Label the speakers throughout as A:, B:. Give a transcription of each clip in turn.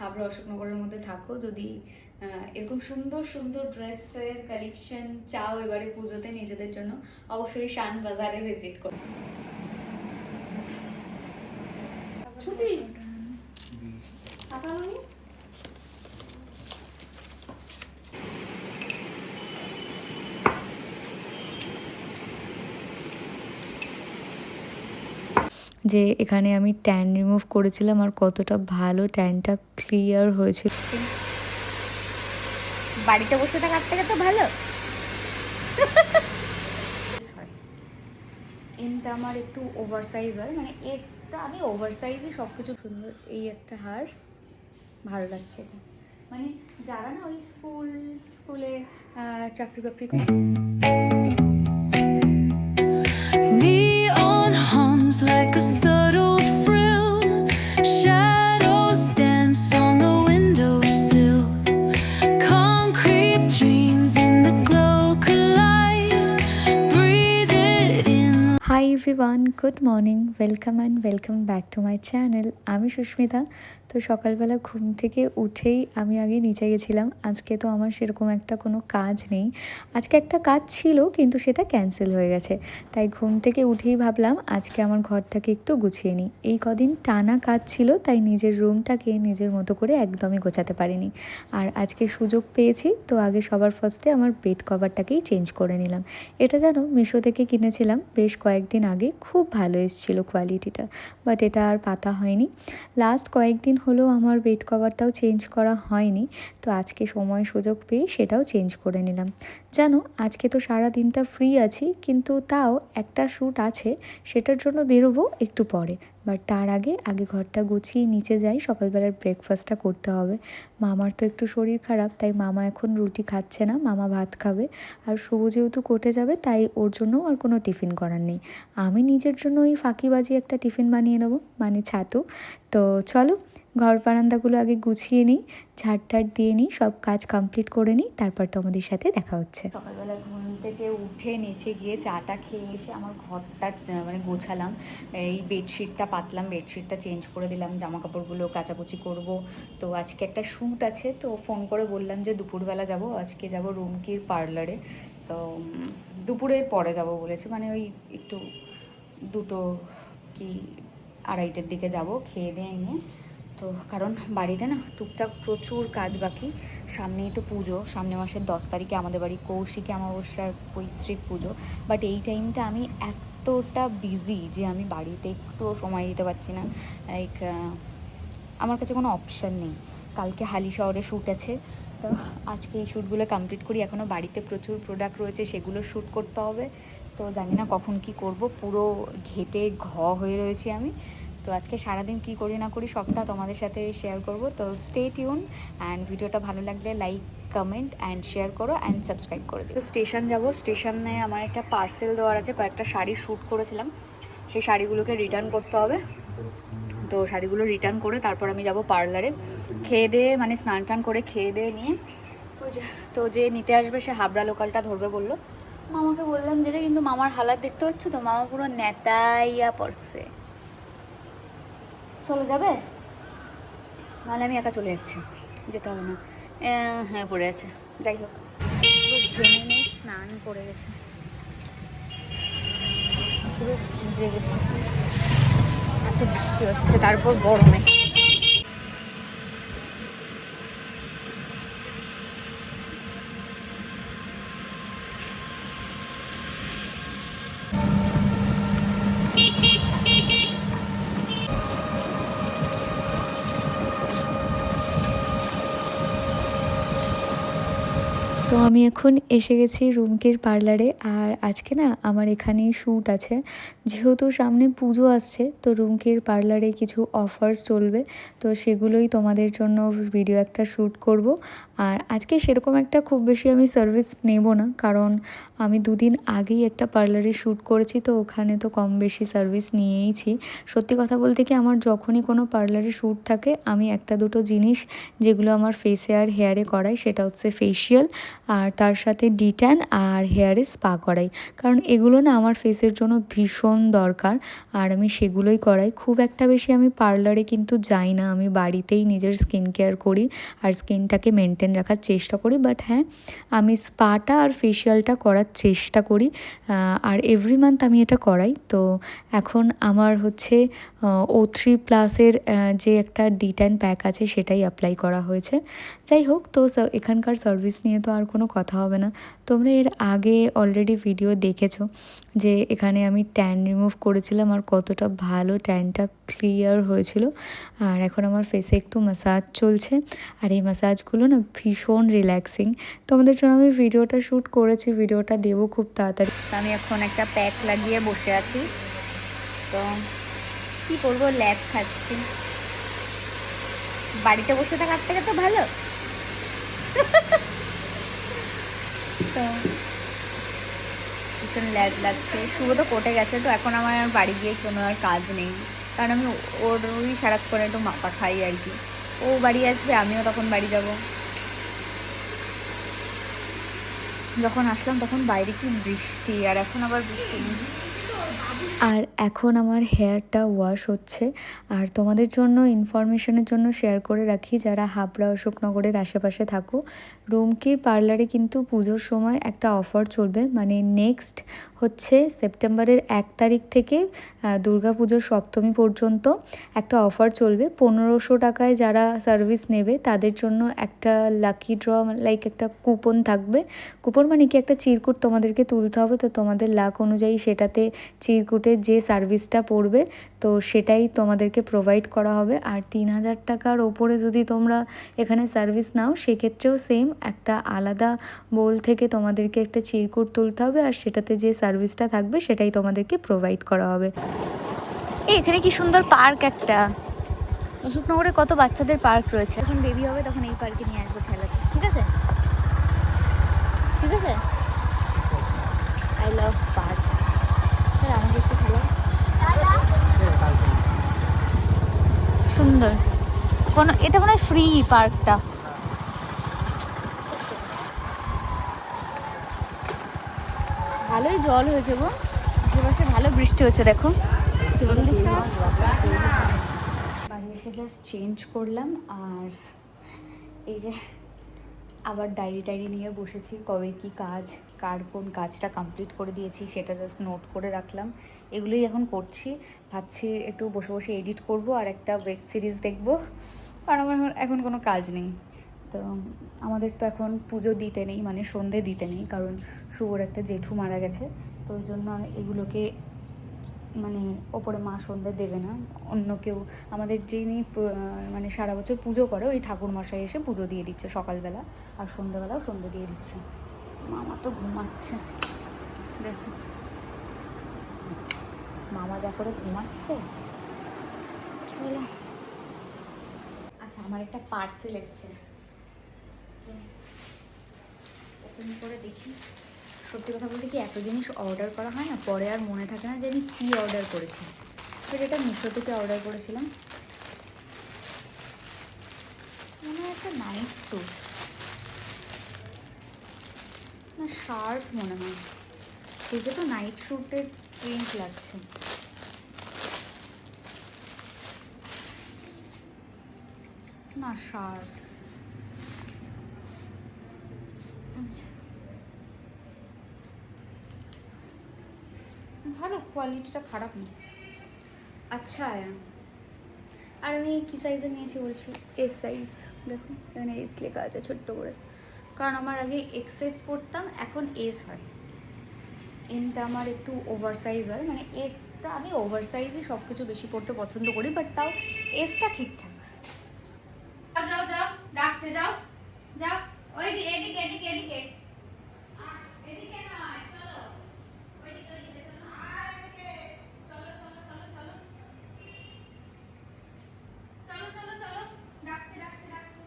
A: হাবড়া অশোকনগরের মধ্যে থাকো, যদি এরকম সুন্দর সুন্দর ড্রেসের কালেকশন চাও এবারে পুজোতে নিজেদের জন্য, অবশ্যই শান বাজারে ভিজিট করো। ছুটি যে এখানে আমি ট্যান রিমুভ করেছিলাম আর কতটা ভালো ট্যানটা ক্লিয়ার হয়েছিল। বাড়িতে বসে থাকার থেকে তো ভালো। এমটা আমার একটু ওভার সাইজ হয়, মানে এসটা আমি ওভার সাইজই সব কিছু সুন্দর। এই একটা হার ভালো লাগছে এটা, মানে যারা না ওই স্কুলে চাকরি বাকরি করে। Neon hums like a subtle thrill. Shadows dance on the windowsill. Concrete dreams in the glow collide. Breathe it in. Hi everyone, good morning. Welcome and welcome back to my channel. আমি সুস্মিতা। তো সকালবেলা ঘুম থেকে উঠেই আমি আগে নিচে গেছিলাম। আজকে তো আমার সেরকম একটা কোনো কাজ নেই, আজকে একটা কাজ ছিল কিন্তু সেটা ক্যান্সেল হয়ে গেছে। তাই ঘুম থেকে উঠেই ভাবলাম আজকে আমার ঘরটাকে একটু গুছিয়ে নিই। এই কদিন টানা কাজ ছিল, তাই নিজের রুমটাকে নিজের মতো করে একদমই গোছাতে পারিনি। আর আজকে সুযোগ পেয়েছি, তো আগে সবার ফার্স্টে আমার বেড কভারটাকেই চেঞ্জ করে নিলাম। এটা যেন মিশো থেকে কিনেছিলাম বেশ কয়েকদিন আগে, খুব ভালো এসেছিল কোয়ালিটিটা, বাট এটা আর পাতা হয়নি। লাস্ট কয়েকদিন হলো আমার বেড কভারটাও চেঞ্জ করা হয়নি, তো আজকে সময় সুযোগ পেয়ে সেটাও চেঞ্জ করে নিলাম। জানো আজকে তো সারা দিনটা ফ্রি আছি, কিন্তু তাও একটা শ্যুট আছে, সেটার জন্য বেরোবো একটু পরে। বাট তার আগে ঘরটা গুছিয়ে নিচে যাই, সকালবেলার ব্রেকফাস্টটা করতে হবে। মামার তো একটু শরীর খারাপ, তাই মামা এখন রুটি খাচ্ছে না, মামা ভাত খাবে। আর শুভ যেহেতু কোর্টে যাবে, তাই ওর জন্য আর কোনো টিফিন করার নেই। আমি নিজের জন্য ওই ফাঁকিবাজি একটা টিফিন বানিয়ে নেবো, মানে ছাতু। তো চলো ঘর বারান্দাগুলো আগে গুছিয়ে নিই, ঝাড় দিয়ে নিই, সব কাজ কমপ্লিট করে নিই, তারপর তোমাদের সাথে দেখা হচ্ছে। সকালবেলা ঘুম থেকে উঠে নিচে গিয়ে চাটা খেয়ে এসে আমার ঘরটা মানে গোছালাম, এই বেডশিটটা পাতলাম, বেডশিটটা চেঞ্জ করে দিলাম, জামা কাপড়গুলো কাচাকুচি করব। তো আজকে একটা শ্যুট আছে, তো ফোন করে বললাম যে দুপুরবেলা যাব, আজকে যাব রুমকির পার্লারে। তো দুপুরের পরে যাব বলেছে, মানে ওই একটু 2টো কি 2:30টার দিকে যাব খেয়ে দিয়ে নিয়ে। তো কারণ বাড়িতে না টুকটাক প্রচুর কাজ বাকি, সামনেই তো পুজো, সামনে মাসের 10 তারিখে আমাদের বাড়ি কৌশিকী অমাবস্যার পৈতৃক পুজো। বাট এই টাইমটা আমি এতটা বিজি যে আমি বাড়িতে একটুও সময় দিতে পারছি না। লাইক আমার কাছে কোনো অপশান নেই। কালকে হালি শহরে শ্যুট আছে, তো আজকে এই শ্যুটগুলো কমপ্লিট করি। এখনও বাড়িতে প্রচুর প্রোডাক্ট রয়েছে, সেগুলো শ্যুট করতে হবে। তো জানি না কখন কি করব, পুরো ঘেটে হয়ে রয়েছি আমি। তো আজকে সারাদিন কি করি না করি সবটা তোমাদের সাথে শেয়ার করব। তো স্টে টিউন, অ্যান্ড ভিডিওটা ভালো লাগলে লাইক, কমেন্ট অ্যান্ড শেয়ার করো অ্যান্ড সাবস্ক্রাইব করে দিও। তো স্টেশন যাব, স্টেশনে আমার একটা পার্সেল দেওয়ার আছে, কয়েকটা শাড়ি শ্যুট করেছিলাম, সেই শাড়িগুলোকে রিটার্ন করতে হবে। তো শাড়িগুলো রিটার্ন করে তারপর আমি যাব পার্লারে, খেয়ে দিয়ে মানে স্নান টান করে খেয়ে দিয়ে নিয়ে। তো যে নিতে আসবে সে হাবড়া লোকালটা ধরবে বললো। মামাকে বললাম যেতে, কিন্তু মামার হালাত দেখতে পাচ্ছ তো, মামা পুরো নেতাইয়া পড়ছে। চলে যাবে, নাহলে আমি একা চলে যাচ্ছি, যেতে হবে না। হ্যাঁ পড়ে আছে, যাই হোক ঘেমে স্নান করে গেছে, পুরো ভিজে গেছে, এত বৃষ্টি হচ্ছে, তারপর গরমে। তো আমি এখন এসে গেছি রুমকির পার্লারে, আর আজকে না আমার এখানেই শ্যুট আছে। যেহেতু সামনে পুজো আসছে, তো রুমকির পার্লারে কিছু অফার্স চলবে, তো সেগুলোই তোমাদের জন্য ভিডিও একটা শ্যুট করব। আর আজকে সেরকম একটা খুব বেশি আমি সার্ভিস নেব না, কারণ আমি 2 দিন আগেই একটা পার্লারে শ্যুট করেছি, তো ওখানে তো কম বেশি সার্ভিস নিয়েইছি। সত্যি কথা বলতে কি, আমার যখনই কোনো পার্লারে শ্যুট থাকে, আমি 1-2টো জিনিস যেগুলো আমার ফেসে আর হেয়ারে করাই, সেটা হচ্ছে ফেসিয়াল
B: আর তার সাথে ডিট্যান আর হেয়ারে স্পা করাই, কারণ এগুলো না আমার ফেসের জন্য ভীষণ দরকার আর আমি সেগুলোই করাই। খুব একটা বেশি আমি পার্লারে কিন্তু যাই না, আমি বাড়িতেই নিজের স্কিন কেয়ার করি আর স্কিনটাকে মেনটেন রাখার চেষ্টা করি। বাট হ্যাঁ, আমি স্পাটা আর ফেশিয়ালটা করার চেষ্টা করি আর এভরি মান্থ আমি এটা করাই। তো এখন আমার হচ্ছে O3+-এর যে একটা ডিট্যান প্যাক আছে সেটাই অ্যাপ্লাই করা হয়েছে। যাই হোক, তো এখানকার সার্ভিস নিয়ে তো আর কোনো কথা হবে না। তোমরা এর আগে অলরেডি ভিডিও দেখেছো যে এখানে আমি ট্যান রিমুভ করেছিলাম আর কতটা ভালো ট্যানটা ক্লিয়ার হয়েছিল। আর এখন আমার ফেসে একটু ম্যাসাজ চলছে আর এই ম্যাসাজগুলো না ভীষণ রিল্যাক্সিং। তোমাদের জন্য আমি ভিডিওটা শ্যুট করেছি, ভিডিওটা দেবো খুব তাড়াতাড়ি।
C: আমি এখন একটা প্যাক লাগিয়ে বসে আছি, তো কি করবো, ল্যাব খাচ্ছি। বাড়িতে বসে থাকার থেকে তো ভালো। তো ভীষণ ল্যাব লাগছে। শুভ তো কোর্টে গেছে, তো এখন আমার বাড়ি গিয়ে কোনো আর কাজ নেই, কারণ আমি ওরই সারাক্ষণ একটু মাপা খাই আর কি। ও বাড়ি আসবে, আমিও তখন বাড়ি যাব। যখন আসলাম তখন বাইরে কি বৃষ্টি, আর এখন আবার বৃষ্টি নেই।
B: আর এখন আমার হেয়ারটা ওয়াশ হচ্ছে। আর তোমাদের জন্য ইনফরমেশনের জন্য শেয়ার করে রাখি, যারা হাবড়া অশোকনগরের আশেপাশে থাকো, রুমকির পার্লারে কিন্তু পুজোর সময় একটা অফার চলবে। মানে নেক্সট হচ্ছে সেপ্টেম্বরের 1 তারিখ থেকে দুর্গা পুজোর সপ্তমী পর্যন্ত একটা অফার চলবে। 1500 টাকায় যারা সার্ভিস নেবে তাদের জন্য একটা লাকি ড্র, লাইক একটা কুপন থাকবে। কুপন মানে কি, একটা চিরকুট তোমাদেরকে তুলতে হবে, তো তোমাদের লাক অনুযায়ী সেটাতে চিরকুটে যে সার্ভিসটা পড়বে তো সেটাই তোমাদেরকে প্রোভাইড করা হবে। আর 3000 টাকার ওপরে যদি তোমরা এখানে সার্ভিস নাও, সেক্ষেত্রেও সেম একটা আলাদা বোল থেকে তোমাদেরকে একটা চিরকুট তুলতে হবে আর সেটাতে যে সার্ভিসটা থাকবে সেটাই তোমাদেরকে প্রোভাইড করা হবে।
C: এখানে কি সুন্দর পার্ক একটা, অশোকনগরে কত বাচ্চাদের পার্ক রয়েছে। যখন বেবি হবে তখন এই পার্কে নিয়ে আসবো খেলাতে, ঠিক আছে? ঠিক আছে, আই লাভ পার্ক। স্যার আমাকে একটু খেলা। সুন্দর, কোনো এটা মনে হয় ফ্রি পার্কটা। ভালোই জল হয়েছে গো, আশেপাশে ভালো বৃষ্টি হচ্ছে, দেখো জল দিকটা।
B: বাড়ি এসে জাস্ট চেঞ্জ করলাম আর এই যে আবার ডায়েরি নিয়ে বসেছি, কবে কি কাজ, কার কোন কাজটা কমপ্লিট করে দিয়েছি সেটা জাস্ট নোট করে রাখলাম। এগুলোই এখন করছি। ভাবছি একটু বসে বসে এডিট করব আর একটা ওয়েব সিরিজ দেখব, আর আমার এখন কোনো কাজ নেই। তো আমাদের তো এখন পুজো দিতে নেই, মানে সন্ধে দিতে নেই, কারণ শুভর একটা জেঠু মারা গেছে। তো ওই জন্য এগুলোকে মানে ওপরে মা সন্ধে দেবে না, অন্য কেউ আমাদের যিনি মানে সারা বছর পুজো করে ওই ঠাকুরমশাই এসে পুজো দিয়ে দিচ্ছে সকালবেলা, আর সন্ধ্যেবেলাও সন্ধে দিয়ে দিচ্ছে। মামা তো ঘুমাচ্ছে, দেখো মামা যা করে ঘুমাচ্ছে। চলো, আচ্ছা আমার একটা পার্সেল এসছে, ওপেন করে দেখি। সত্যি কথা বলতে কি, এত জিনিস অর্ডার করা হয় না, পরে আর মনে থাকে না যে আমি কী অর্ডার করেছি। এবার এটা মিশো থেকে অর্ডার করেছিলাম, মনে হয় একটা নাইট স্যুট না শার্ট মনে হয়, দেখে তো নাইট স্যুটের প্রিন্ট লাগছে। না শার্ট, ভালো, কোয়ালিটিটা খারাপ না। আচ্ছা আয়া, আর আমি কী সাইজে নিয়েছি বলছি, এস সাইজ। দেখো এখানে এস লেখা আছে ছোট্ট করে, কারণ আমার আগে এক্সএস পড়তাম, এখন এস হয়। এমটা আমার একটু ওভার সাইজ হয়, মানে এসটা আমি ওভার সাইজই সব কিছু বেশি পড়তে পছন্দ করি, বাট তাও এসটা ঠিকঠাক। যাও যাও, ডাকছে, যাও যাও, ওই এদিকে এদিকে এদিকে এদিকে নয়, চলো ওইদিকে ওইদিকে, চলো চলো চলো চলো চলো চলো চলো, ডাকছে ডাকছে ডাকছে।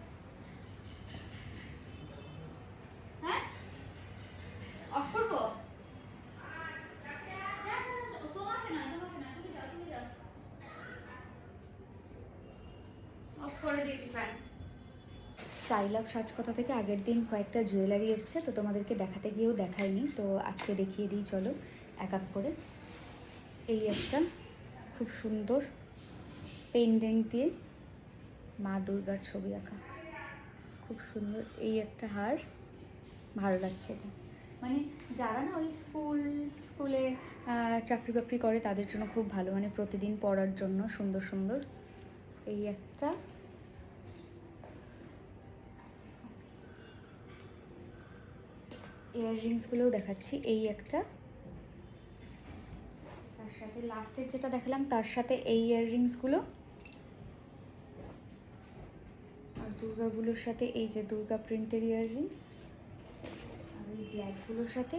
B: হ্যাঁ অফ করবো, তোমাকে নয় তোমাকে নয়, তুমি যাও তুমি যাও। অফ করে দিয়েছি ফ্যান। স্টাইল আপ সাজকথা থেকে আগের দিন কয়েকটা জুয়েলারি এসছে, তো তোমাদেরকে দেখাতে গিয়েও দেখাইনি, তো আজকে দেখিয়ে দিই চলো এক এক করে। এই একটা খুব সুন্দর পেন্ডেন্ট দিয়ে মা দুর্গার ছবি আঁকা, খুব সুন্দর। এই একটা হার, ভালো লাগছে এটা, মানে যারা না ওই স্কুলে চাকরি বাকরি করে তাদের জন্য খুব ভালো, মানে প্রতিদিন পরার জন্য সুন্দর সুন্দর। এই একটা, ইয়াররিংসগুলোও দেখাচ্ছি। এই একটা, তার সাথে লাস্টের যেটা দেখালাম তার সাথে এই ইয়াররিংসগুলো, আর দুর্গাগুলোর সাথে এই যে দুর্গা প্রিন্টের ইয়াররিংস, আর এই ব্ল্যাকগুলোর সাথে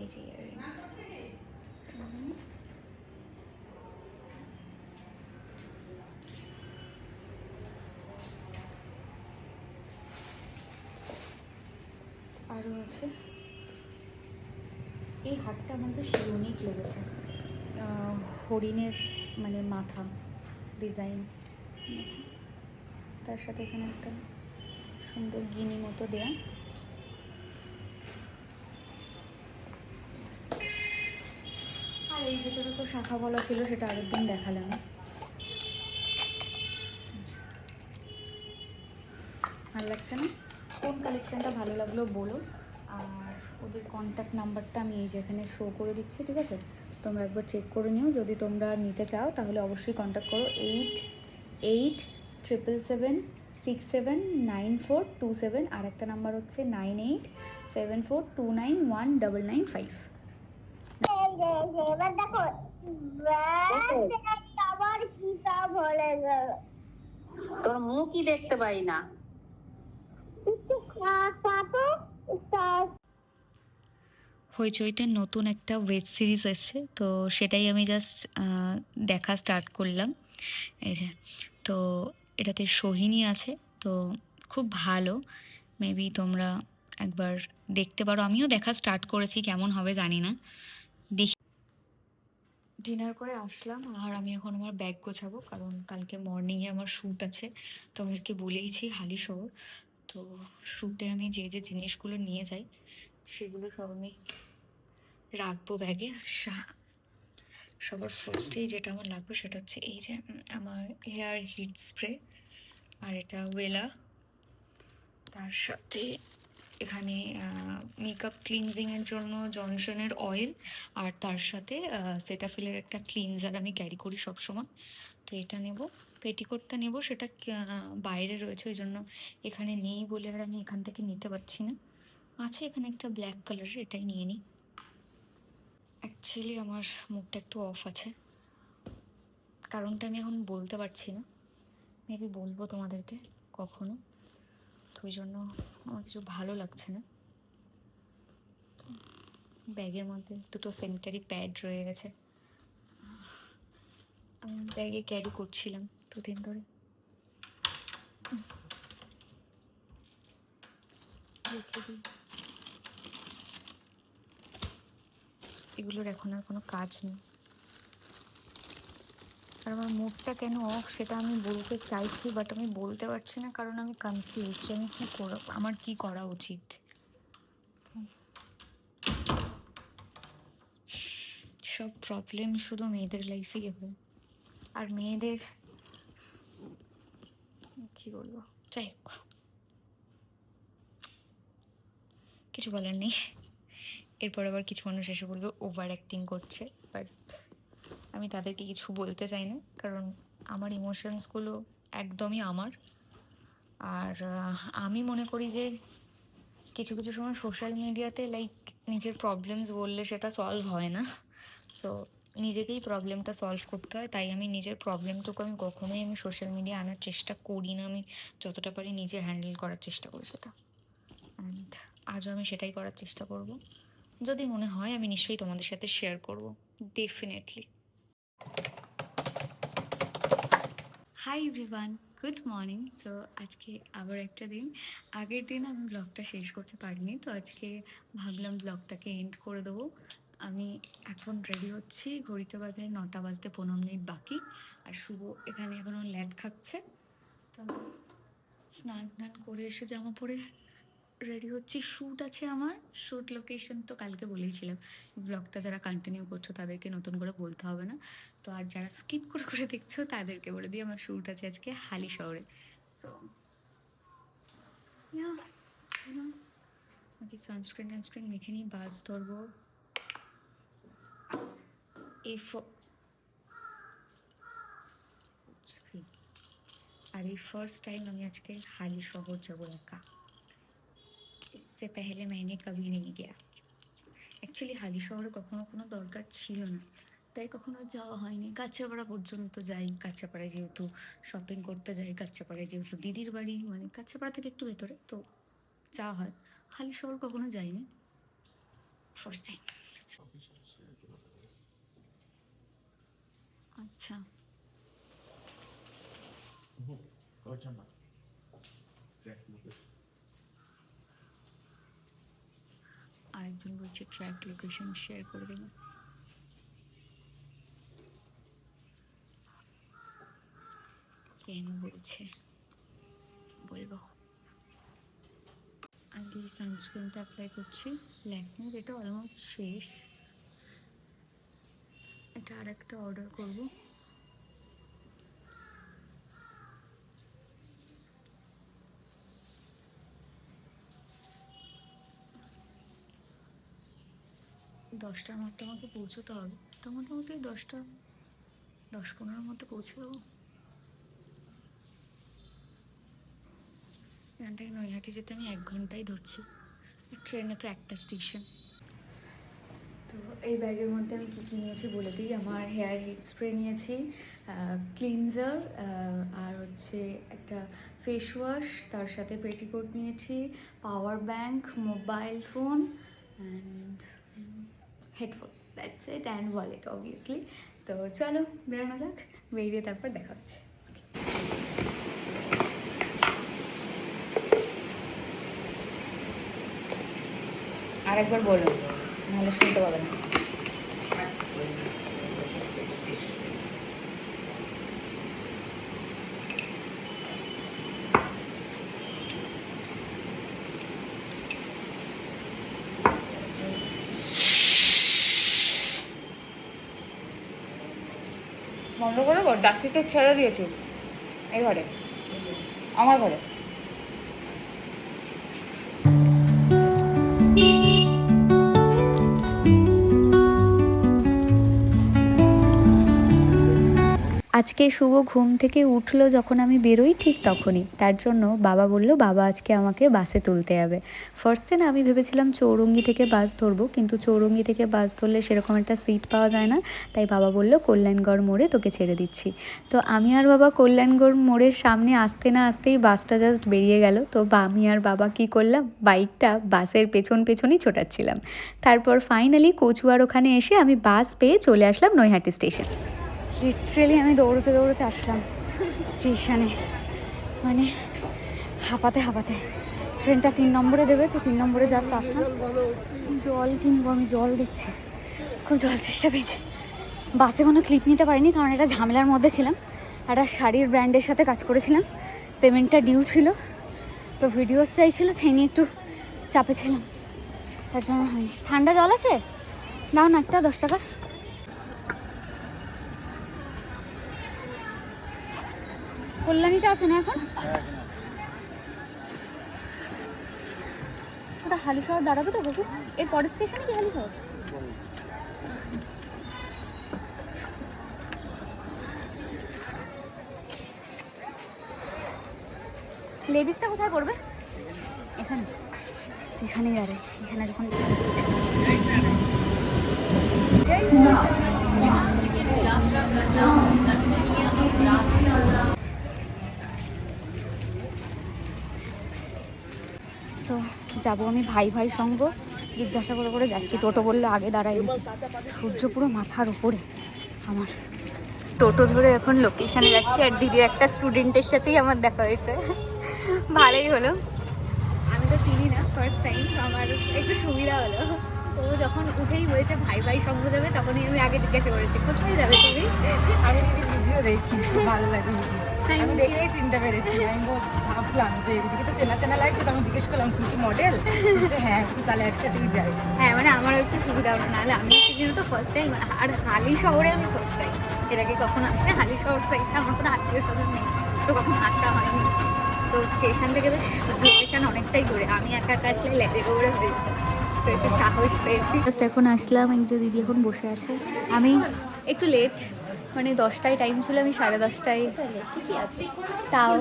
B: এই যে ইয়াররিংস। আরও আছে, এই হারটা আমার বেশ ইউনিক লেগেছে, হরিণের মানে মাথা ডিজাইন, তার সাথে এখানে একটা সুন্দর গিনি মতো দেয়া। আর এই ভেতরে তো শাখা বলা ছিল, সেটা আগের দিন দেখালাম। ভালো লাগছে না? কোন কালেকশানটা ভালো লাগলো বলো, আর ওদের কন্ট্যাক্ট নাম্বারটা আমি এই যে এখানে শো করে দিচ্ছি, ঠিক আছে? তোমরা একবার চেক করে নিও, যদি তোমরা নিতে চাও তাহলে অবশ্যই কন্ট্যাক্ট করো। 8877679427, আর একটা নাম্বার হচ্ছে 9874291995।
D: এবার দেখো আবার কিতা বলে গেল,
E: তোর মুখই দেখতে পাই না।
B: হইচইতে নতুন একটা ওয়েব সিরিজ এসছে, তো সেটাই আমি জাস্ট দেখা স্টার্ট করলাম। এই যে, তো এটাতে সোহিনী আছে, তো খুব ভালো, মেবি তোমরা একবার দেখতে পারো। আমিও দেখা স্টার্ট করেছি, কেমন হবে জানি না, দেখি। ডিনার করে আসলাম, আর আমি এখন আমার ব্যাগ গোছাবো, কারণ কালকে মর্নিংয়ে আমার শ্যুট আছে। তোমাদেরকে বলেইছি হালিশহর, তো শ্যুটে আমি যে যে জিনিসগুলো নিয়ে যাই সেগুলো সব আমি রাখবো ব্যাগে। সবার ফার্স্টেই যেটা আমার লাগবে সেটা হচ্ছে এই যে আমার হেয়ার হিট স্প্রে, আর এটা ওয়েলা, তার সাথে এখানে মেকআপ ক্লিনজিংয়ের জন্য জনসনের অয়েল, আর তার সাথে সেটাফিলের একটা ক্লিনজার আমি ক্যারি করি সবসময়। তো এটা নেব, পেটিকোটটা নেব, সেটা বাইরে রয়েছে, ওই জন্য এখানে নেই বলে আর আমি এখান থেকে নিতে পারছি না। আছে এখানে একটা ব্ল্যাক কালারের, এটাই নিয়ে নিই। অ্যাকচুয়ালি আমার মুখটা একটু অফ আছে, কারণটা আমি এখন বলতে পারছি না, মেবি বলবো তোমাদেরকে কখনো, তো ওই জন্য আমার কিছু ভালো লাগছে না। ব্যাগের মধ্যে দুটো স্যানিটারি প্যাড রয়ে গেছে, আমি ব্যাগে ক্যারি করছিলাম দুদিন ধরে। রেখে দিই, এগুলোর এখন আর কোনো কাজ নেই। আর আমার মুডটা কেন অফ সেটা আমি বলতে চাইছি, বাট আমি বলতে পারছি না, কারণ আমি কনফিউজ যে আমি কী করব, আমার কী করা উচিত। সব প্রবলেম শুধু মেয়েদের লাইফেই হয়, আর মেয়েদের কী বলবো, যাই হোক, কিছু বলার নেই। এরপর আবার কিছু মানুষ এসে বলবে ওভার অ্যাক্টিং করছে, বাট আমি তাদেরকে কিছু বলতে চাই না, কারণ আমার ইমোশনসগুলো একদমই আমার। আর আমি মনে করি যে কিছু কিছু সময় সোশ্যাল মিডিয়াতে লাইক নিজের প্রবলেমস বললে সেটা সলভ হয় না, তো নিজেকেই প্রবলেমটা সলভ করতে হয়। তাই আমি নিজের প্রবলেমটুকু আমি কখনোই আমি সোশ্যাল মিডিয়া আনার চেষ্টা করি না, আমি যতটা পারি নিজে হ্যান্ডেল করার চেষ্টা করি সেটা, অ্যান্ড আজও আমি সেটাই করার চেষ্টা করব। যদি মনে হয় আমি নিশ্চয়ই তোমাদের সাথে শেয়ার করব, definitely. Hi everyone, good morning. So আজকে আবার একটা দিন, আগের দিন আমি ব্লগটা শেষ করতে পারিনি, তো আজকে ভাবলাম ব্লগটাকে এন্ড করে দেবো। আমি এখন রেডি হচ্ছি, ঘড়িতে বাজে 9টা বাজতে 15 মিনিট বাকি, আর শুভ এখানে এখনও ল্যাদ খাচ্ছে, তো স্নান টান করে এসে জামা পরে রেডি হচ্ছি। শ্যুট আছে আমার, শ্যুট লোকেশন তো কালকে বলেইছিলাম। ব্লগটা যারা কন্টিনিউ করছো তাদেরকে নতুন করে বলতে হবে না। তো আর যারা স্কিপ করে করে দেখছো তাদেরকে বলে দিই আমার শ্যুট আছে আজকে হালি শহরে। তো ওকে, সানস্ক্রিন মেখে নিই, বাস ধরবো। আর এই ফার্স্ট টাইম আমি আজকে হালি শহর যাবো একা। इससे पहले मैंने कभी नहीं गया। অ্যাকচুয়ালি হালি শহরে কখনো কোনো দরকার ছিল না, তাই কখনো যাওয়া হয়নি। কাঁচাপাড়া পর্যন্ত যাই, কাঁচাপাড়ায় যেহেতু শপিং করতে যাই, কাঁচাপাড়ায় যেহেতু দিদির বাড়ি, মানে কাঁচাপাড়া থেকে একটু ভেতরে, তো যাওয়া হয়। হালি শহর কখনো যাইনি, ফার্স্ট টাইম। আচ্ছা, আরেকজন বলছে ট্র্যাক লোকেশন শেয়ার করে দেবেন। কেন বলছে বলবো। আগে সানস্ক্রিনটা অ্যাপ্লাই করছি ল্যাকমির, এটা অলমোস্ট শেষ। এটা আর একটা অর্ডার করব। দশটার মধ্যে পৌঁছতে হবে, তো মোটামুটি 10-15 মধ্যে পৌঁছে দেবো। এখান থেকে নৈহাটি যেতে আমি 1 ঘন্টাই ধরছি, ট্রেনে তো একটা স্টেশন। তো এই ব্যাগের মধ্যে আমি কী কী নিয়েছি বলে দিই। আমার হেয়ার হিট স্প্রে নিয়েছি, ক্লিনজার, আর হচ্ছে একটা ফেস ওয়াশ, তার সাথে পেটিকোট নিয়েছি, power bank, mobile phone and headphone, that's it, and wallet obviously. তো চলো বেরোনো যাক, বেরিয়ে তারপর দেখা হচ্ছে। আরেকবার বলো, নাহলে শুনতে পাবে না। বন্ধ করে কর, দাসিকে ছেড়ে দিয়েছি এই ঘরে, আমার ঘরে। আজকে শুভ ঘুম থেকে উঠলো যখন আমি বেরোই ঠিক তখনই, তার জন্য বাবা বলল বাবা আজকে আমাকে বাসে তুলতে যাবে। ফার্স্টে না আমি ভেবেছিলাম চৌরঙ্গি থেকে বাস ধরবো, কিন্তু চৌরঙ্গি থেকে বাস ধরলে সেরকম একটা সিট পাওয়া যায় না, তাই বাবা বলল কল্যাণগড় মোড়ে তোকে ছেড়ে দিচ্ছি। তো আমি আর বাবা কল্যাণগড় মোড়ের সামনে আসতে না আসতেই বাসটা জাস্ট বেরিয়ে গেল। তো আমি আর বাবা কি করলাম, বাইকটা বাসের পেছনই ছোটাচ্ছিলাম। তারপর ফাইনালি কচুয়ার ওখানে এসে আমি বাস পেয়ে চলে আসলাম নৈহাটি স্টেশন। লিটারেলি আমি দৌড়তে আসলাম স্টেশনে, মানে হাঁপাতে ট্রেনটা 3 নম্বরে দেবে, তো 3 নম্বরে জাস্ট আসলাম। জল কিনবো, আমি জল দেখছি, খুব জল চেষ্টা পেয়েছি। বাসে কোনো ক্লিপ নিতে পারিনি কারণ এটা ঝামেলার মধ্যে ছিলাম। একটা শাড়ির ব্র্যান্ডের সাথে কাজ করেছিলাম, পেমেন্টটা ডিউ ছিল, তো ভিডিওস চাইছিল, থেনি একটু চাপে ছিলাম, তার জন্য হয়নি। ঠান্ডা জল আছে, দাও না একটা 10 টাকা। কল্যাণীটা আছে না এখন, ওটা হালি শহর দাঁড়াবে তো বাবু? এর পরের স্টেশনে কি হালি শহর? লেডিসটা কোথায় পড়বে? এখানেই দাঁড়াই, এখানে যখন তো যাবো আমি ভাই সঙ্গ, জিজ্ঞাসা করে যাচ্ছি। টোটো বললো আগে দাঁড়াই, সূর্য পুরো মাথার উপরে আমার। টোটো ধরে এখন লোকেশানে যাচ্ছি, আর দিদির একটা স্টুডেন্টের সাথেই আমার দেখা হয়েছে, ভালোই হলো। আমি তো চিনি না, ফার্স্ট টাইম, আমার একটু সুবিধা হলো। ও যখন উঠেই বলেছে ভাই সঙ্গ যাবে, তখনই আমি আগে জিজ্ঞাসা করেছি কোথায় যাবে তুমি। আমি দিদির ভিডিও
F: দেখি, খুব ভালো লাগে দিদি। আমি দেখেই চিনতে পেরেছি। আমি ভাবলাম যে দিদিকে তো চেনা চেনা লাগছে, তো আমি জিজ্ঞেস করলাম কি কি মডেল। হ্যাঁ, একটু তাহলে একসাথেই যাই।
C: হ্যাঁ মানে আমারও একটু সুবিধা হবে, নাহলে আমি হচ্ছে কিন্তু তো ফার্স্ট টাইম, আর হালি শহরে আমি ফার্স্ট টাইম, এর আগে কখনো আসি না। হালি শহর সাইডে আমার কোনো আত্মীয় স্বজন নেই, তো কখনো আসা হয়নি। তো স্টেশন থেকে বেশ লোকেশন অনেকটাই দূরে, আমি একা একা আসলে লেটে করে হয়ে যেত, তো একটু সাহস পেয়েছি। জাস্ট এখন আসলাম, এই যে দিদি এখন বসে আছে, আমি একটু লেট, মানে 10টায় টাইম ছিল, আমি 10:30টায় ঠিকই আছে তাও।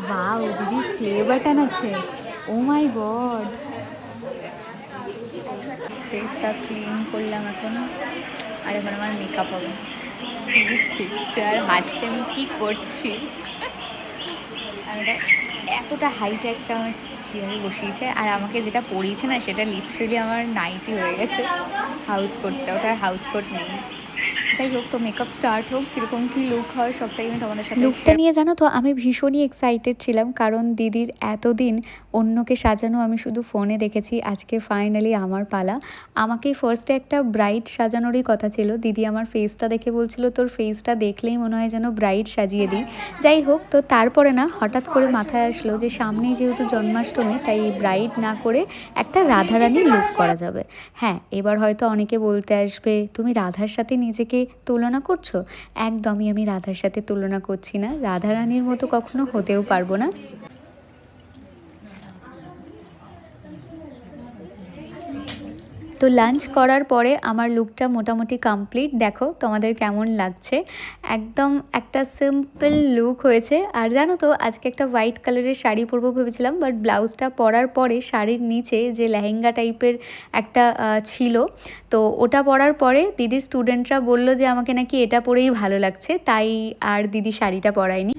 C: ওয়াও দিদি প্লে বাটন আছে, ও মাই গড। ফেসটা ক্লিন করলাম এখন, আর এখন আমার মেকআপ হবে। পিকচার হাসছে আমি কী করছি। আর এটা এতটা হাইট একটা আমার চেয়ারে বসিয়েছে, আর আমাকে যেটা পরিয়েছে না সেটা লিটারালি আমার নাইটি হয়ে গেছে হাউস কোটটা, ওটা হাউস কোট নেই। যাই হোক, তো মেকআপ স্টার্ট হোক, কীরকম কী লুক হয় সবটাই আমি তোমাদের সাথে।
B: লুকটা নিয়ে জানো তো আমি ভীষণই এক্সাইটেড ছিলাম, কারণ দিদির এতদিন অন্যকে সাজানো আমি শুধু ফোনে দেখেছি, আজকে ফাইনালি আমার পালা। আমাকেই ফার্স্টে একটা ব্রাইড সাজানোরই কথা ছিল, দিদি আমার ফেসটা দেখে বলছিল তোর ফেসটা দেখলেই মনে হয় যেন ব্রাইড সাজিয়ে দিই। যাই হোক, তো তারপরে না হঠাৎ করে মাথায় আসলো যে সামনেই যেহেতু জন্মাষ্টমী, তাই ব্রাইড না করে একটা রাধারানীর লুক করা যাবে। হ্যাঁ, এবার হয়তো অনেকে বলতে আসবে তুমি রাধার সাথে নিজেকে তুলনা করছো। একদমই আমি রাধার সাথে তুলনা করছি না, রাধারানীর মতো কখনো হতেও পারবো না। তো লাঞ্চ করার পরে আমার লুকটা মোটামুটি কমপ্লিট। দেখো তোমাদের কেমন লাগছে, একদম একটা সিম্পল লুক হয়েছে। আর জানো তো আজকে একটা হোয়াইট কালারের শাড়ি পরবো ভেবেছিলাম, বাট ব্লাউজটা পরার পরে শাড়ির নিচে যে লেহেঙ্গা টাইপের একটা ছিল, তো ওটা পরার পরে দিদির স্টুডেন্টরা বলল যে আমাকে নাকি এটা পরেই ভালো লাগছে, তাই আর দিদি শাড়িটা পরায়নি।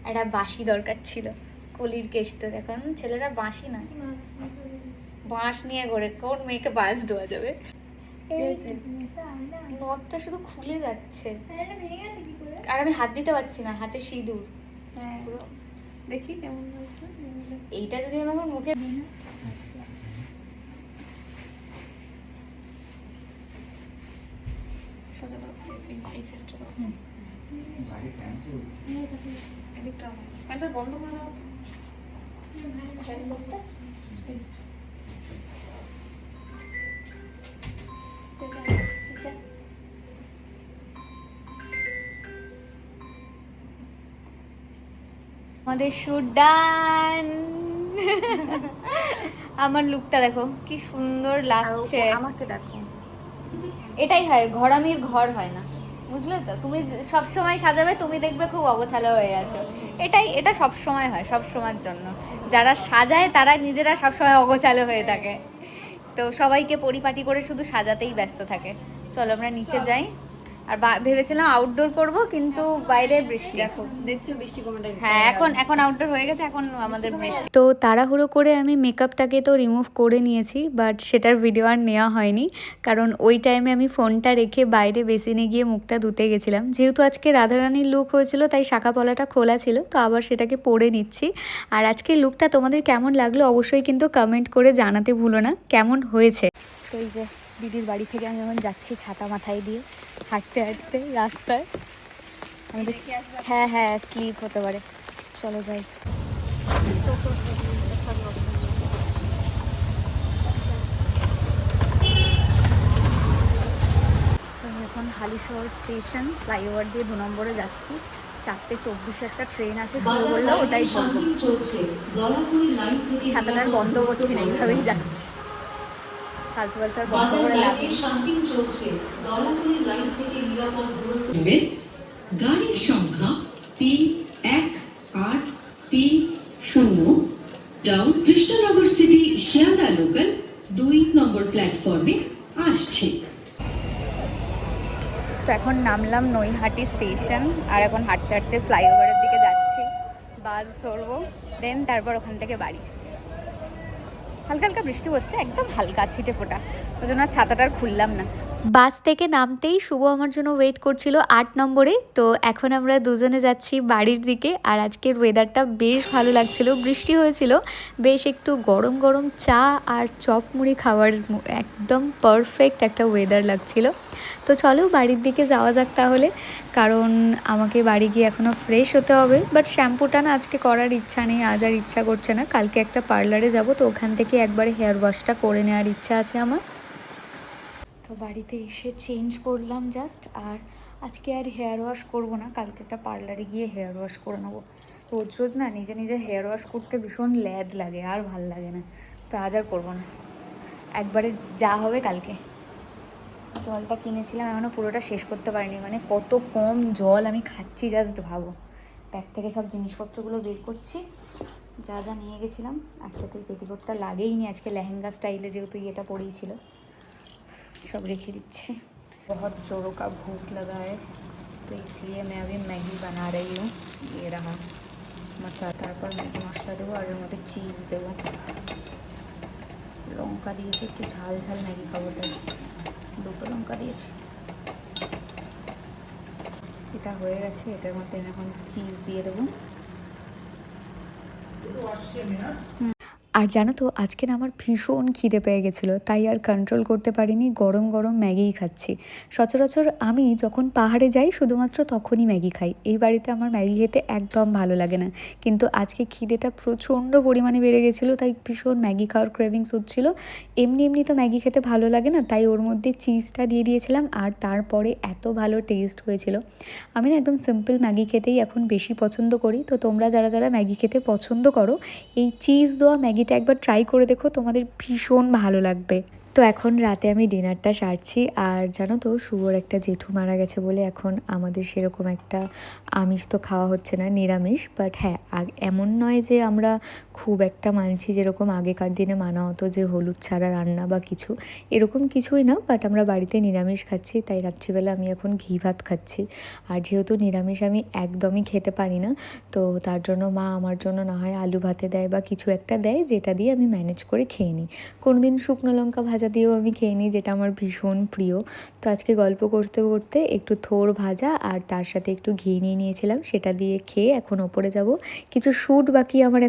C: একটা বাঁশি দরকার ছিল, কলির কেষ্টর। এখন ছেলেরা বাঁশি না, বাঁশ নিয়ে ঘোরে, কোন মেয়েকে বাঁশ দেওয়া যাবে। নখটা শুধু খুলে যাচ্ছে, আর আমি হাত দিতে পারছি না, হাতে সিঁদুর। পুরো দেখি কেমন হয়েছে। এইটা যদি আমি আমার মুখে বন্ধ করে দাও। আমাদের শুট ডান। আমার লুকটা দেখো কি সুন্দর লাগছে।
F: আমাকে দেখো,
C: এটাই হয়, ঘরামির ঘর হয় না, বুঝলে তো। তুমি সব সময় সাজাবে, তুমি দেখবে খুব অগোছালো হয়ে আছো। এটা সব সময় হয়, সব সময়ের জন্য। যারা সাজায় তারা নিজেরা সব সময় অগোছালো হয়ে থাকে, তো সবাইকে পরিপাটি করে শুধু সাজাতেই ব্যস্ত থাকে। চলো আমরা নিচে যাই। আর ভেবেছিলাম আউটডোর করব, কিন্তু বাইরে বৃষ্টি।
E: দেখছো বৃষ্টি কমাটা?
C: হ্যাঁ, এখন আউটডোর হয়ে গেছে, এখন আমাদের বৃষ্টি।
B: তো তাড়াহুড়ো করে আমি মেকআপটাকে তো রিমুভ করে নিয়েছি, বাট সেটার ভিডিও আর নেওয়া হয়নি, কারণ ওই টাইমে আমি ফোনটা রেখে বাইরে বেসিনে গিয়ে মুখটা ধুতে গেছিলাম। যেহেতু আজকে রাধারানীর লুক হয়েছিল, তাই শাখা পলাটা খোলা ছিল, তো আবার সেটাকে পরে নিচ্ছি। আর আজকের লুকটা তোমাদের কেমন লাগলো অবশ্যই কিন্তু কমেন্ট করে জানাতে ভুলো না কেমন হয়েছে।
C: তো এই যে দিদির বাড়ি থেকে আমি যখন যাচ্ছি ছাতা মাথায় দিয়ে হাঁটতে হাঁটতে রাস্তায়, হ্যাঁ স্লিপ হতে পারে। চলো যাই। আমি এখন হালিশহর স্টেশন ফ্লাইওভার দিয়ে 2 নম্বরে যাচ্ছি। 4:24 একটা ট্রেন আছে, শুরু করলো, ওটাই ধরবো। ছাতাটার বন্ধ করছি না, এইভাবেই যাচ্ছি। ফালতু আর বন্ধ করে লাভ নেই।
G: গাড়ির সংখ্যা 318330 town Krishnanagar city Sealdah local 2 নম্বর প্ল্যাটফর্মে আসছে।
C: তো এখন নামলাম নৈহাটি স্টেশন, আর এখন হাঁটতে হাঁটতে ফ্লাইওভারের দিকে যাচ্ছি। বাস ধরবো, দেন তারপর ওখান থেকে বাড়ি। হালকা হালকা বৃষ্টি হচ্ছে, একদম হালকা ছিটে ফোটা, ওই জন্য ছাতাটা আর খুললাম না।
B: বাস থেকে নামতেই শুভ আমার জন্য ওয়েট করছিল 8 নম্বরে। তো এখন আমরা দুজনে যাচ্ছি বাড়ির দিকে। আর আজকের ওয়েদারটা বেশ ভালো লাগছিল, বৃষ্টি হয়েছিল, বেশ একটু গরম গরম চা আর চপ মুড়ি খাওয়ার একদম পারফেক্ট একটা ওয়েদার লাগছিল। তো চলো বাড়ির দিকে যাওয়া যাক তাহলে, কারণ আমাকে বাড়ি গিয়ে এখনও ফ্রেশ হতে হবে। বাট শ্যাম্পুটা না আজকে করার ইচ্ছা নেই, আজ আর ইচ্ছা করছে না। কালকে একটা পার্লারে যাব, তো ওখান থেকে একবারে হেয়ার ওয়াশটা করে নেওয়ার ইচ্ছা আছে আমার। তো বাড়িতে এসে চেঞ্জ করলাম জাস্ট, আর আজকে আর হেয়ার ওয়াশ করবো না, কালকে একটা পার্লারে গিয়ে হেয়ার ওয়াশ করে নেবো। রোজ রোজ না নিজে নিজে হেয়ার ওয়াশ করতে ভীষণ ল্যাদ লাগে, আর ভাল লাগে না। তো আজ আর করবো না, একবারে যা হবে কালকে। জলটা কিনেছিলাম, এখনও পুরোটা শেষ করতে পারিনি, মানে কত কম জল আমি খাচ্ছি জাস্ট ভাবো। ব্যাগ থেকে সব জিনিসপত্রগুলো বের করছি, যা যা নিয়ে গেছিলাম। আজকে তো পেটিকোটটা লাগেইনি, আজকে লেহেঙ্গা স্টাইলে যেহেতু ইয়েটা পরেই ছিল, सब रेखे दिच्छे। बहुत ज़ोरों का भूख लगा है, तो इसलिए मैं अभी मैगी बना रही हूँ। ये रहा मसाला, তারপর ম্যাগি মশলা দেবো আর এর মধ্যে চিজ দেবো, লঙ্কা দিয়েছি, একটু ঝাল ঝাল ম্যাগি খাবো তাই 2টো লঙ্কা দিয়েছি। এটা হয়ে গেছে, এটার মধ্যে আমি এখন চিজ দিয়ে দেবো। আর জানো তো আজকে না আমার ভীষণ খিদে পেয়ে গেছিলো, তাই আর কন্ট্রোল করতে পারিনি, গরম গরম ম্যাগিই খাচ্ছি। সচরাচর আমি যখন পাহাড়ে যাই শুধুমাত্র তখনই ম্যাগি খাই, এই বাড়িতে আমার ম্যাগি খেতে একদম ভালো লাগে না। কিন্তু আজকে খিদেটা প্রচণ্ড পরিমাণে বেড়ে গেছিলো, তাই ভীষণ ম্যাগি খাওয়ার ক্রেভিংস হচ্ছিলো। এমনি এমনি তো ম্যাগি খেতে ভালো লাগে না, তাই ওর মধ্যে চিজটা দিয়ে দিয়েছিলাম, আর তারপরে এত ভালো টেস্ট হয়েছিল। আমি না একদম সিম্পল ম্যাগি খেতেই এখন বেশি পছন্দ করি। তো তোমরা যারা যারা ম্যাগি খেতে পছন্দ করো, এই চিজ দেওয়া ম্যাগিটা একবার ট্রাই করে দেখো, তোমাদের ভীষণ ভালো লাগবে। তো এখন রাতে আমি ডিনারটা সারছি। আর জানো তো শুভর একটা জেঠু মারা গেছে বলে এখন আমাদের সেরকম একটা আমিষ তো খাওয়া হচ্ছে না, নিরামিষ। বাট হ্যাঁ, এমন নয় যে আমরা খুব একটা মানছি যেরকম আগেকার দিনে মানা হতো যে হলুদ ছাড়া রান্না বা কিছু, এরকম কিছুই না। বাট আমরা বাড়িতে নিরামিষ খাচ্ছি, তাই রাত্রিবেলা আমি এখন ঘি ভাত খাচ্ছি। আর যেহেতু নিরামিষ আমি একদমই খেতে পারি না, তো তার জন্য মা আমার জন্য না হয় আলু ভাতে দেয় বা কিছু একটা দেয়, যেটা দিয়ে আমি ম্যানেজ করে খেয়ে নিই। কোনো দিন শুকনো লঙ্কা ভাজা দিয়েও আমি খেয়ে নিই, যেটা আমার ভীষণ প্রিয়। তো আজকে গল্প করতে করতে একটু থোড় ভাজা আর তার সাথে একটু ঘি নিয়ে নিয়েছিলাম, সেটা দিয়ে খেয়ে এখন ওপরে যাব। কিছু শ্যুট বাকি আমার।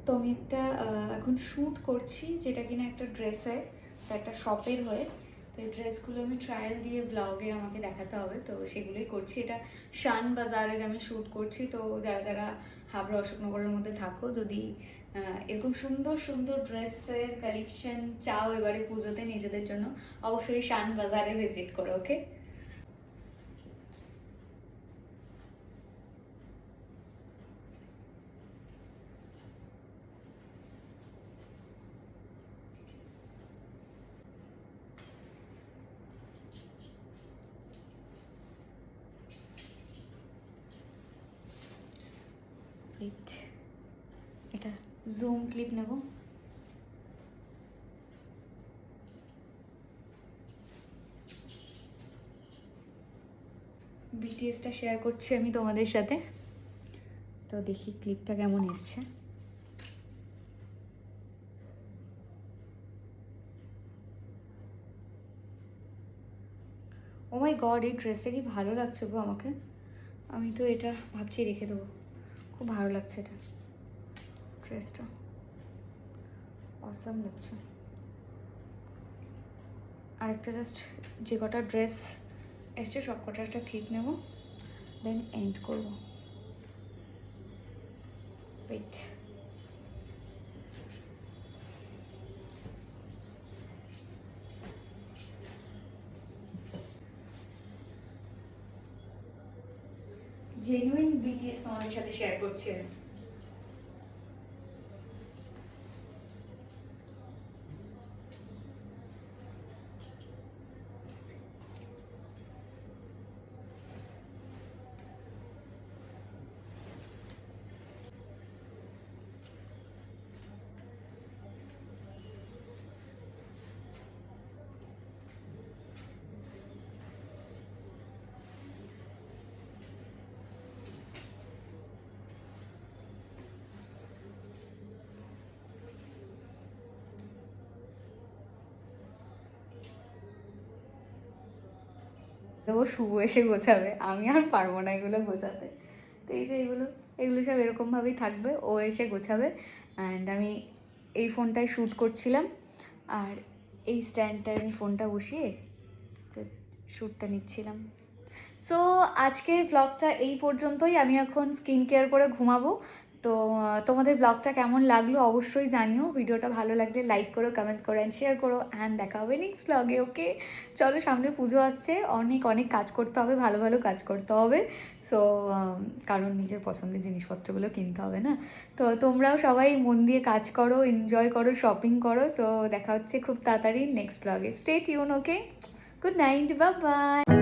B: তো আমি একটা এখন শ্যুট করছি, যেটা কিনা একটা ড্রেসের, তো একটা শপের হয়ে। তো এই ড্রেসগুলো আমি ট্রায়াল দিয়ে ব্লগে আমাকে দেখাতে হবে, তো সেগুলোই করছি। এটা শান বাজারের আমি শ্যুট করছি। তো যারা যারা হাবড়া অশোকনগরের মধ্যে থাকো, যদি এরকম সুন্দর সুন্দর ড্রেসের কালেকশন চাও এবারে পুজোতে নিজেদের জন্য, অবশ্যই শান বাজারে ভিজিট করো। ওকে, এটা জুম ক্লিপ নেব। বিটিএসটা শেয়ার করছি আমি তোমাদের সাথে, তো দেখি ক্লিপটা কেমন এসছে। ও মাই গড, এই ড্রেসটা কি ভালো লাগছে গো আমাকে। আমি তো এটা ভাবছি রেখে দেবো, খুব ভালো লাগছে এটা, ড্রেসটা অসাম লাগছে। আরেকটা জাস্ট যে কটা ড্রেস এসছে সব কটা একটা ক্লিপ নেব, দেন এন্ড করব। ওয়েট, জেনুইন বিটিএস তোমাদের সাথে শেয়ার করছি।
C: ও শুভ এসে গোছাবে, আমি আর পারবো না এগুলো গোছাতে। তো এই যে এগুলো সব এরকমভাবেই থাকবে, ও এসে গোছাবে। অ্যান্ড আমি এই ফোনটায় শ্যুট করছিলাম, আর এই স্ট্যান্ডটায় আমি ফোনটা বসিয়ে শ্যুটটা নিচ্ছিলাম। সো আজকের ব্লগটা এই পর্যন্তই। আমি এখন স্কিন কেয়ার করে ঘুমাবো। তো তোমাদের ব্লগটা কেমন লাগলো অবশ্যই জানিও। ভিডিওটা ভালো লাগলে লাইক করো, কমেন্টস করো অ্যান্ড শেয়ার করো। অ্যান্ড দেখা হবে নেক্সট ব্লগে। ওকে, চলো, সামনে পুজো আসছে, অনেক অনেক কাজ করতে হবে, ভালো ভালো কাজ করতে হবে। সো কারণ নিজের পছন্দের জিনিসপত্রগুলো কিনতে হবে না। তো তোমরাও সবাই মন দিয়ে কাজ করো, এনজয় করো, শপিং করো। সো দেখা হচ্ছে খুব তাড়াতাড়ি next blog. Stay tune. Okay, good night, bye by.